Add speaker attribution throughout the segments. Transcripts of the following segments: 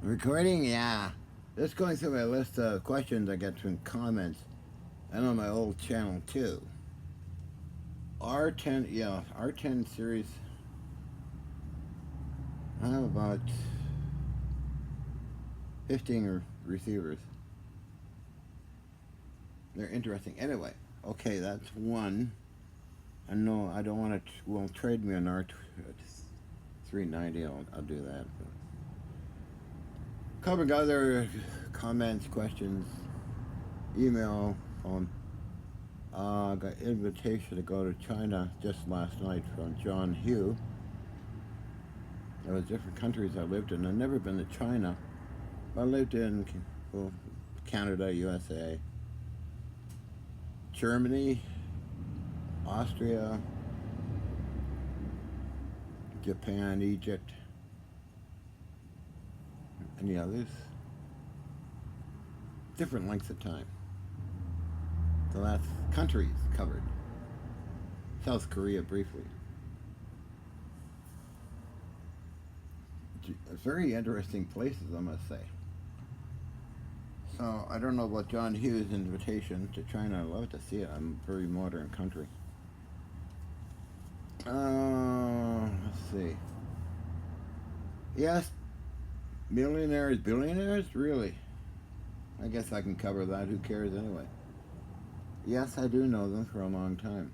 Speaker 1: Recording? Yeah. Just going through my list of questions I get from comments and on my old channel too. R10, yeah, R10 series. I have about 15 receivers. They're interesting. Anyway, okay, that's one. I know I don't want to. Well, trade me an R390. I'll do that. But covering other comments, questions, email, phone. Got invitation to go to China just last night from John Hugh. There was different countries I lived in. I've never been to China. I lived in well, Canada, USA, Germany, Austria, Japan, Egypt. Any others? Different lengths of time. So that's countries covered. South Korea briefly. Very interesting places, I must say. So I don't know about John Hughes' invitation to China. I'd love to see it. I'm a very modern country. Let's see. Yes, millionaires, billionaires? Really? I guess I can cover that. Who cares anyway? Yes, I do know them for a long time.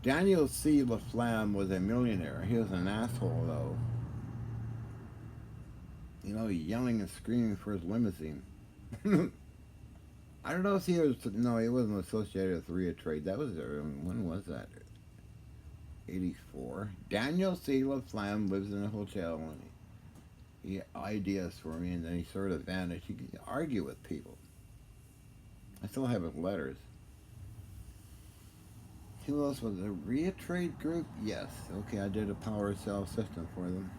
Speaker 1: Daniel C. LaFlamme was a millionaire. He was an asshole, though. You know, yelling and screaming for his limousine. I don't know if he was. No, he wasn't associated with Ria Trade. That was when was that? 84. Daniel C. LaFlamme lives in a hotel and he had ideas for me, and then he sort of vanished. He could argue with people. I still have his letters. Who else was it? Ria Trade Group? Yes. Okay, I did a power cell system for them.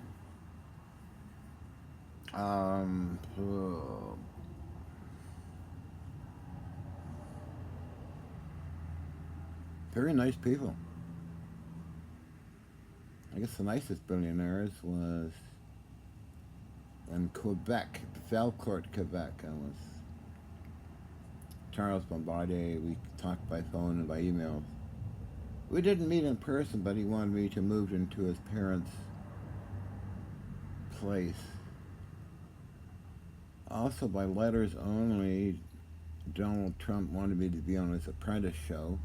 Speaker 1: Very nice people. I guess the nicest billionaires was in Quebec, Valcourt, Quebec. I was Charles Bombardier. We talked by phone and by email. We didn't meet in person, but he wanted me to move into his parents' place. Also, by letters only, Donald Trump wanted me to be on his Apprentice show.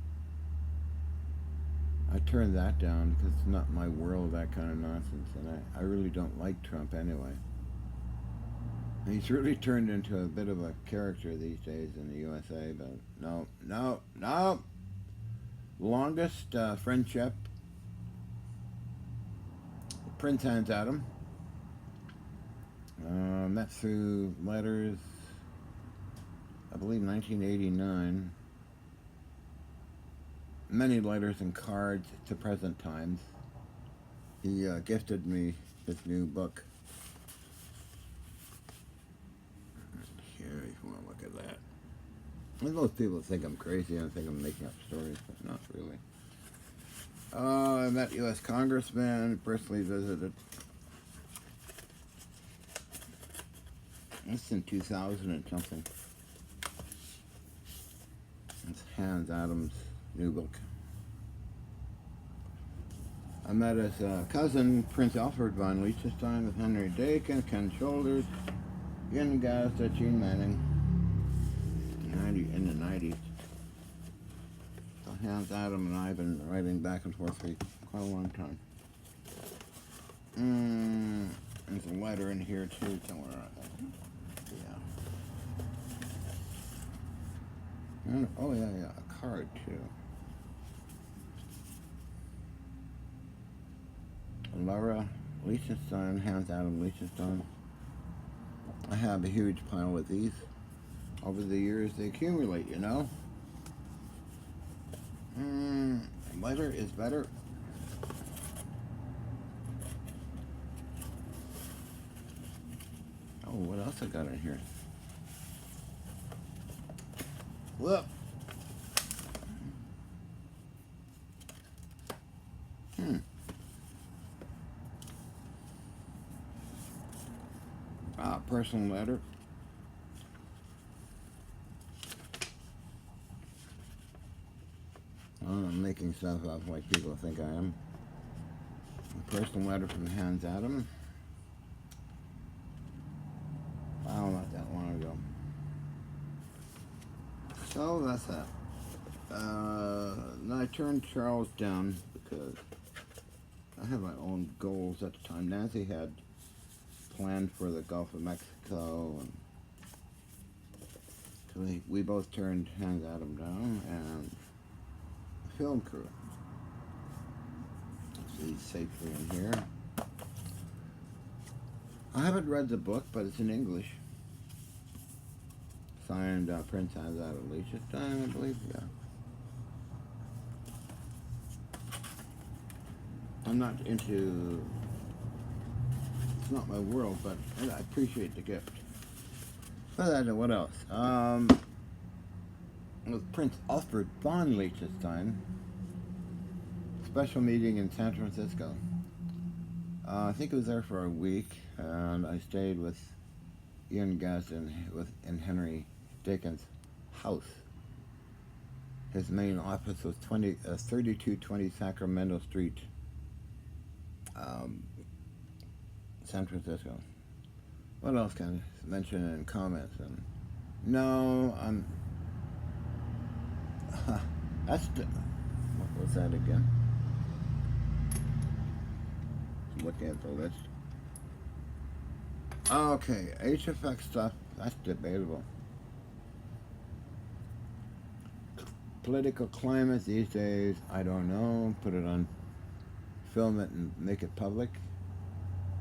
Speaker 1: I turned that down because it's not my world, that kind of nonsense, and I really don't like Trump anyway. He's really turned into a bit of a character these days in the USA, but no. Longest friendship, Prince Hans Adam. Met through letters, I believe 1989. Many letters and cards to present times. He gifted me his new book. Here, if you want to look at that. And most people think I'm crazy and think I'm making up stories, but not really. I met U.S. Congressman, personally visited. This is in 2000 and something. It's Hans Adams' new book. I met his cousin, Prince Alfred von Liechtenstein, with Henry Dakin, Ken Shoulders, Ian Gazda, Gene Manning, in the 90s. So Hans Adam and I have been writing back and forth for quite a long time. There's a letter in here too, somewhere. Yeah. Oh yeah, a card too. Laura Liechtenstein, Hans Adam Liechtenstein. I have a huge pile of these. Over the years, they accumulate, you know. Lighter is better. Oh, what else I got in here? Look. personal letter. I'm making stuff up like people think I am. A personal letter from Hans Adam. Wow, not that long ago. So that's that. I turned Charles down because I had my own goals at the time. Nancy had planned for the Gulf of Mexico, and so we both turned Hans Adam down, and the film crew. See safely in here. I haven't read the book, but it's in English. Signed Prince Hans Adam Liechtenstein, I believe, yeah. I'm not into, it's not my world, but I appreciate the gift. But what else? With Prince Alfred von Liechtenstein, special meeting in San Francisco. I think I was there for a week, and I stayed with Ian Guest in Henry Dickens' house. His main office was 3220 Sacramento Street, San Francisco. What else can I mention in comments? No, that's what was that again? Looking at the list. Okay, HFX stuff, that's debatable. Political climate these days, I don't know. Put it on, film it and make it public.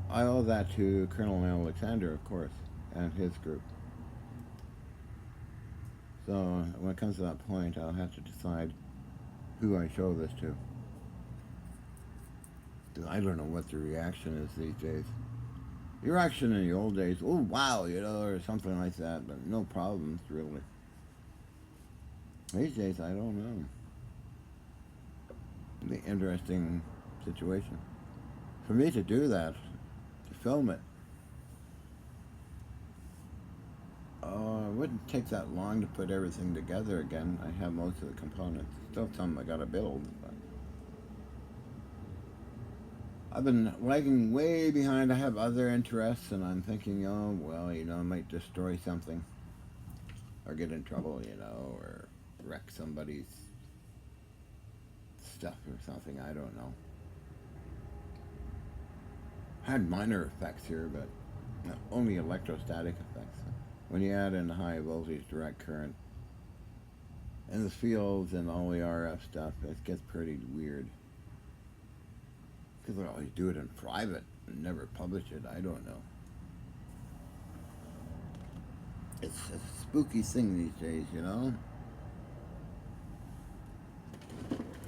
Speaker 1: I owe that to Colonel Alexander, of course, and his group. So when it comes to that point, I'll have to decide who I show this to. I don't know what the reaction is these days. The reaction in the old days, oh wow, or something like that, but no problems really. These days, I don't know. The interesting situation. For me to do that, to film it, it wouldn't take that long to put everything together again. I have most of the components. Still some I gotta build, but I've been lagging way behind. I have other interests, and I'm thinking, oh, well, I might destroy something, or get in trouble, or wreck somebody's stuff or something. I don't know. I had minor effects here, but only electrostatic effects. When you add in the high voltage direct current and the fields and all the RF stuff, it gets pretty weird. Because they always do it in private and never publish it. I don't know. It's a spooky thing these days,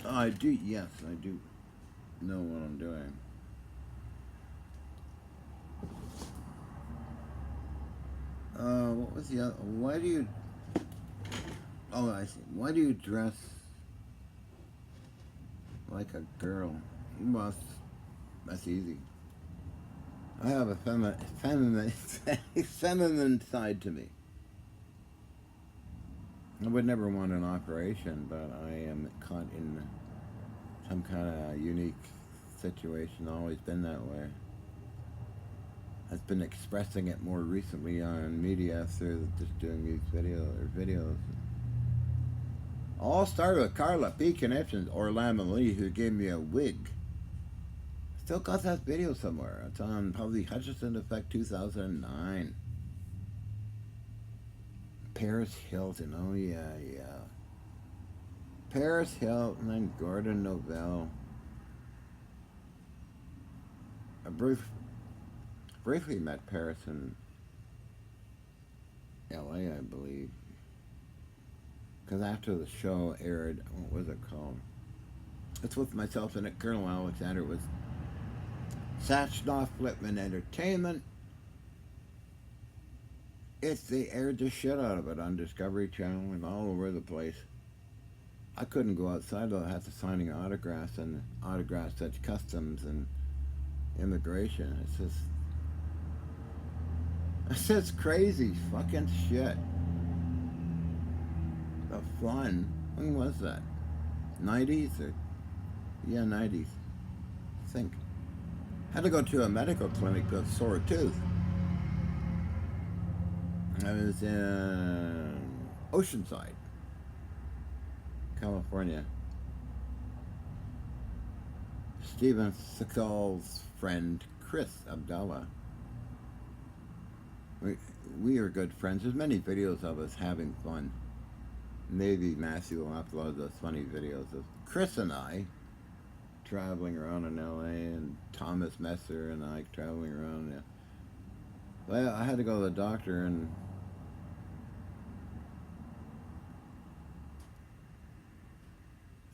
Speaker 1: I do, yes, I do know what I'm doing. What was the other? Why do you? Oh, I see. Why do you dress like a girl? Well, that's easy. I have a feminine side to me. I would never want an operation, but I am caught in some kind of unique situation. Always been that way. I've been expressing it more recently on media through just doing these videos. All started with Carla P. Connections, Orlando Lee, who gave me a wig. Still got that video somewhere. It's on probably Hutchison Effect 2009. Paris Hilton, oh yeah. Paris Hilton and Gordon Novell. I briefly met Paris in LA, I believe. Because after the show aired, what was it called? It's with myself and Colonel Alexander was Satchnoff Flipman Entertainment. They aired the shit out of it on Discovery Channel and all over the place. I couldn't go outside though. I had to sign autographs, and autographs such customs and immigration. It's just That's crazy fucking shit. The fun. When was that? 90s or yeah, 90s. I think. Had to go to a medical clinic to sore tooth. I was in Oceanside, California. Steven Seagal's friend Chris Abdallah. We, we are good friends. There's many videos of us having fun. Maybe Matthew will upload those funny videos of Chris and I traveling around in LA and Thomas Messer and I traveling around. Yeah. Well, I had to go to the doctor and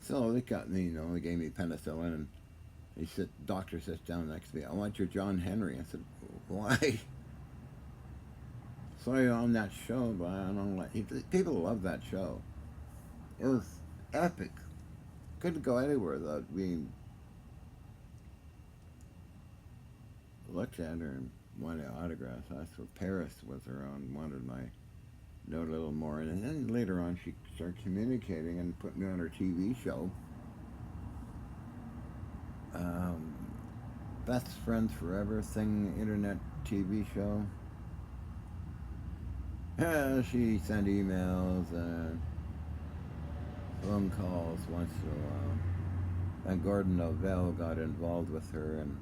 Speaker 1: so they got me, they gave me penicillin and doctor sits down next to me. I want your John Henry. I said, why? Saw you on that show, but I don't like. People love that show. It was epic. Couldn't go anywhere without being looked at her and wanted autographs. That's what Paris was around, wanted my note a little more. And then later on, she started communicating and put me on her TV show. Best Friends Forever thing, internet TV show. She sent emails and phone calls once in a while. And Gordon Novell got involved with her and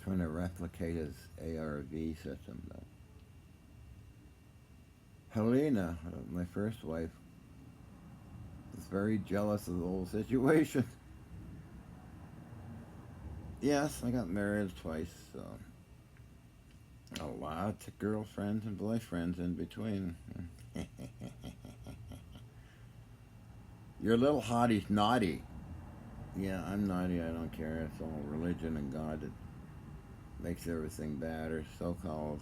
Speaker 1: trying to replicate his ARV system. Though. Helena, my first wife, was very jealous of the whole situation. Yes, I got married twice, so a lot of girlfriends and boyfriends in between. Your little hottie's naughty. Yeah, I'm naughty. I don't care. It's all religion and God that makes everything bad, or so-called.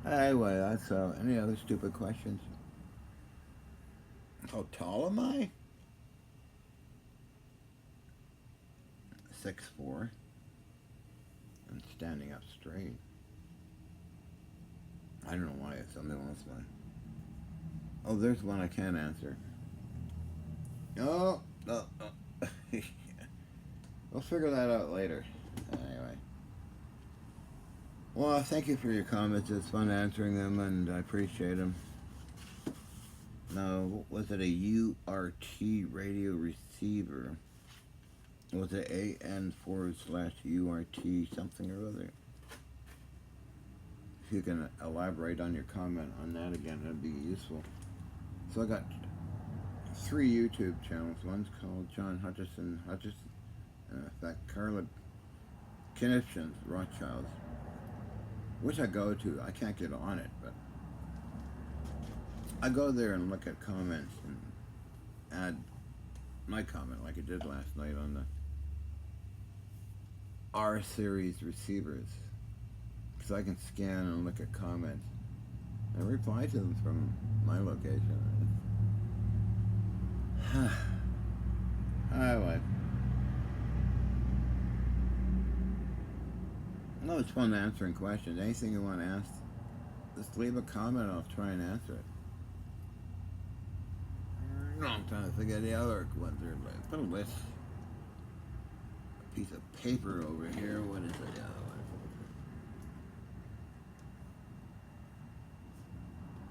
Speaker 1: Anyway, that's any other stupid questions? How tall am I? 6'4". And standing up straight. I don't know why if somebody wants one. Oh, there's one I can't answer. Oh, no. Oh. We'll figure that out later. Anyway. Well, thank you for your comments. It's fun answering them, and I appreciate them. Now, was it a URT radio receiver? Was it AN/URT something or other? If you can elaborate on your comment on that again, that'd be useful. So I got 3 YouTube channels. One's called John Hutchison, in fact, Carla Connections, Rothschilds, which I go to. I can't get on it, but I go there and look at comments and add my comment like I did last night on the R series receivers. Because I can scan and look at comments and reply to them from my location. Anyway. No, it's fun answering questions. Anything you want to ask, just leave a comment. I'll try and answer it. No, I'm trying to think of the other ones. Put a list. A piece of paper over here. What is it?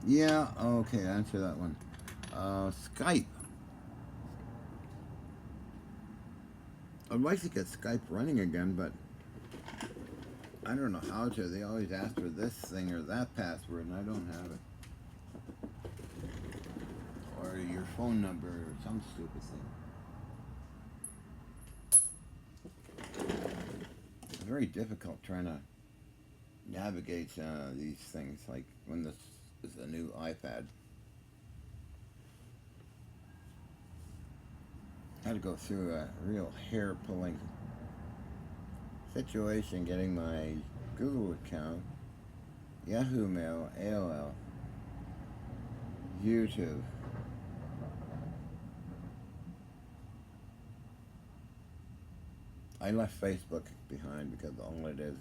Speaker 1: Yeah, okay, answer that one. Skype. I'd like to get Skype running again, but I don't know how to. They always ask for this thing or that password, and I don't have it. Or your phone number or some stupid thing. It's very difficult trying to navigate these things, like when this is a new iPad. I had to go through a real hair-pulling situation getting my Google account, Yahoo Mail, AOL, YouTube. I left Facebook behind because all it is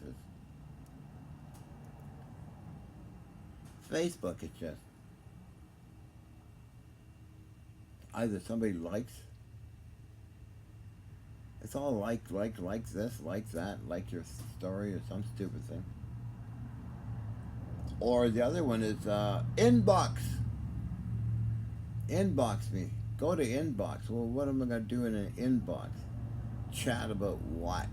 Speaker 1: Facebook. It's just either somebody likes, it's all like this, like that, like your story or some stupid thing. Or the other one is inbox. Inbox me. Go to inbox. Well, what am I going to do in an inbox? Chat about what?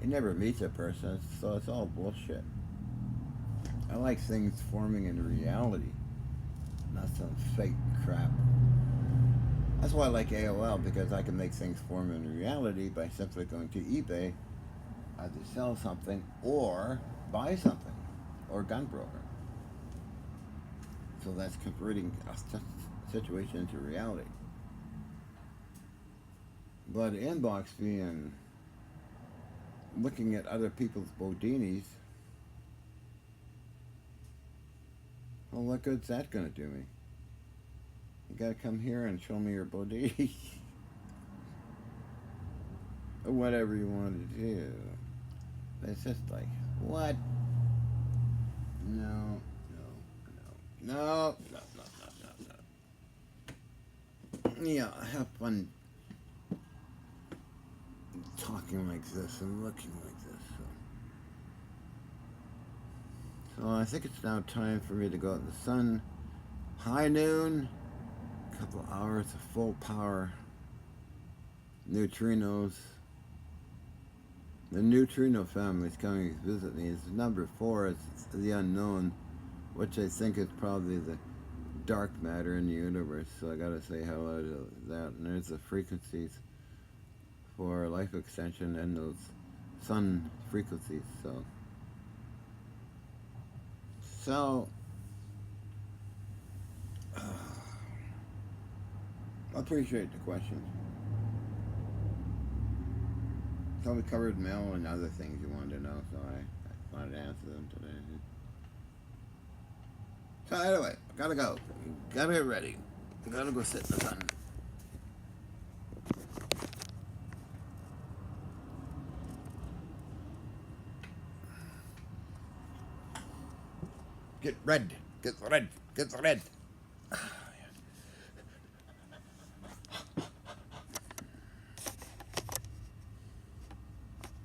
Speaker 1: You never meet a person, so it's all bullshit. I like things forming into reality, not some fake crap. That's why I like AOL, because I can make things form into reality by simply going to eBay, either sell something or buy something, or gunbroker. So that's converting a situation into reality. But inbox being looking at other people's Bodinis, well, what good's that going to do me? You got to come here and show me your Bodini. Or whatever you want to do. It's just like, what? No, no, no, no, no, no, no, no. Yeah, have fun talking like this and looking like this. So I think it's now time for me to go out in the sun. High noon, a couple of hours of full power. Neutrinos. The neutrino family is coming to visit me. It's number 4. It's the unknown, which I think is probably the dark matter in the universe. So I gotta say hello to that. And there's the frequencies for life extension and those sun frequencies. So I appreciate the questions. So we covered mail and other things you wanted to know, so I wanted to answer them today. So anyway, gotta go. Gotta get ready. Gotta go sit in the sun. Get red. Get red. Get red.